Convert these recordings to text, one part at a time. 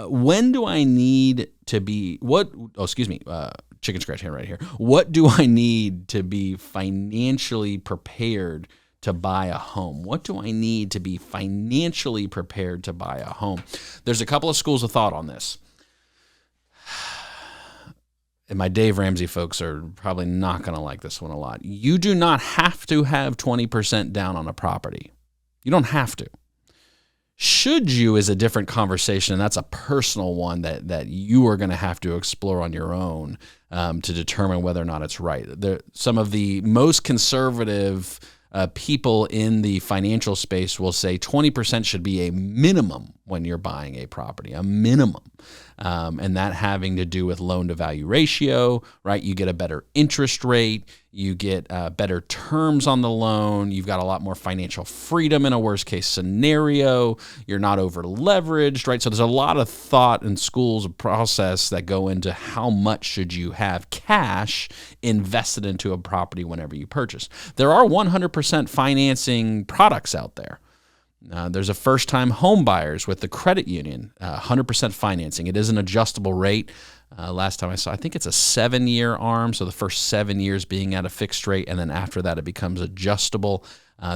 When do I need to be, chicken scratch hand right here. What do I need to be financially prepared to buy a home? What do I need to be financially prepared to buy a home? There's a couple of schools of thought on this. And my Dave Ramsey folks are probably not going to like this one a lot. You do not have to have 20% down on a property. You don't have to. Should you is a different conversation, and that's a personal one that you are going to have to explore on your own to determine whether or not it's right. Some of the most conservative people in the financial space will say 20% should be a minimum when you're buying a property, a minimum. And that having to do with loan to value ratio, right? You get a better interest rate, you get better terms on the loan, you've got a lot more financial freedom in a worst case scenario, you're not over leveraged, right? So there's a lot of thought and schools of process that go into how much should you have cash invested into a property whenever you purchase. There are 100% financing products out there. There's a first-time home buyers with the credit union, 100% financing. It is an adjustable rate. Last time I saw, I think it's a 7-year ARM, so the first 7 years being at a fixed rate, and then after that it becomes adjustable.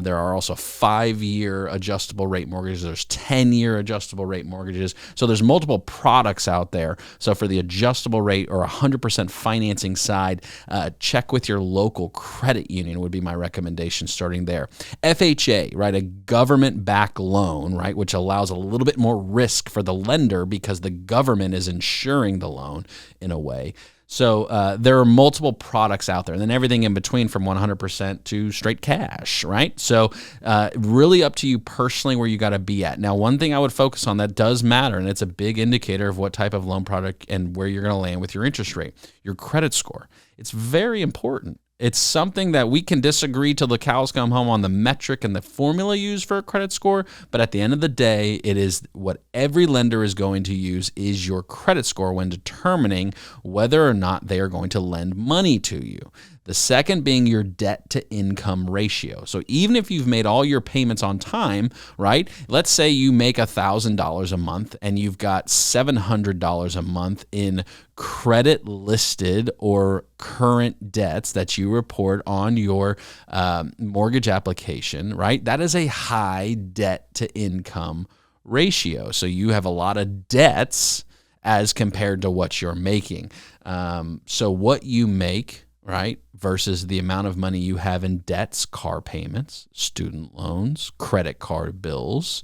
There are also 5-year adjustable rate mortgages. There's 10-year adjustable rate mortgages. So there's multiple products out there. So for the adjustable rate or 100% financing side, check with your local credit union would be my recommendation starting there. FHA, right, a government-backed loan, right, which allows a little bit more risk for the lender because the government is insuring the loan in a way. So there are multiple products out there, and then everything in between from 100% to straight cash, right? So really up to you personally where you got to be at. Now, one thing I would focus on that does matter, and it's a big indicator of what type of loan product and where you're going to land with your interest rate, your credit score. It's very important. It's something that we can disagree till the cows come home on the metric and the formula used for a credit score, but at the end of the day, it is what every lender is going to use is your credit score when determining whether or not they are going to lend money to you. The second being your debt to income ratio. So even if you've made all your payments on time, right? Let's say you make $1,000 a month and you've got $700 a month in credit listed or current debts that you report on your mortgage application, right? That is a high debt to income ratio. So you have a lot of debts as compared to what you're making. So what you make, right, versus the amount of money you have in debts, car payments, student loans, credit card bills,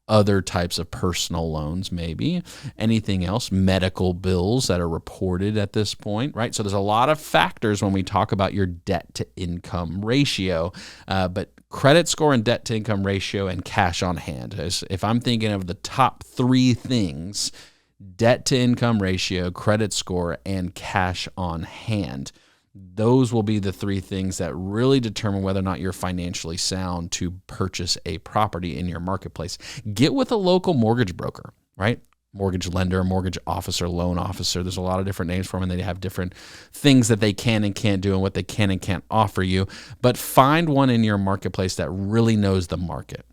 other types of personal loans, maybe anything else, medical bills that are reported at this point, right? So there's a lot of factors when we talk about your debt to income ratio, but credit score and debt to income ratio and cash on hand. If I'm thinking of the top 3 things, debt to income ratio, credit score, and cash on hand. Those will be the 3 things that really determine whether or not you're financially sound to purchase a property in your marketplace. Get with a local mortgage broker, right? Mortgage lender, mortgage officer, loan officer. There's a lot of different names for them, and they have different things that they can and can't do and what they can and can't offer you. But find one in your marketplace that really knows the market.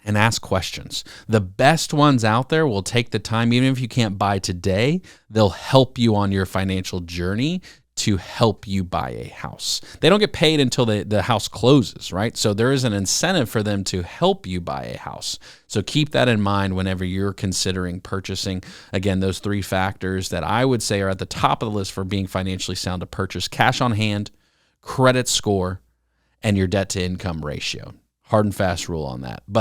And ask questions. The best ones out there will take the time, even if you can't buy today, they'll help you on your financial journey to help you buy a house. They don't get paid until the house closes, right? So there is an incentive for them to help you buy a house. So keep that in mind whenever you're considering purchasing. Again, those 3 factors that I would say are at the top of the list for being financially sound to purchase: cash on hand, credit score, and your debt to income ratio. Hard and fast rule on that. But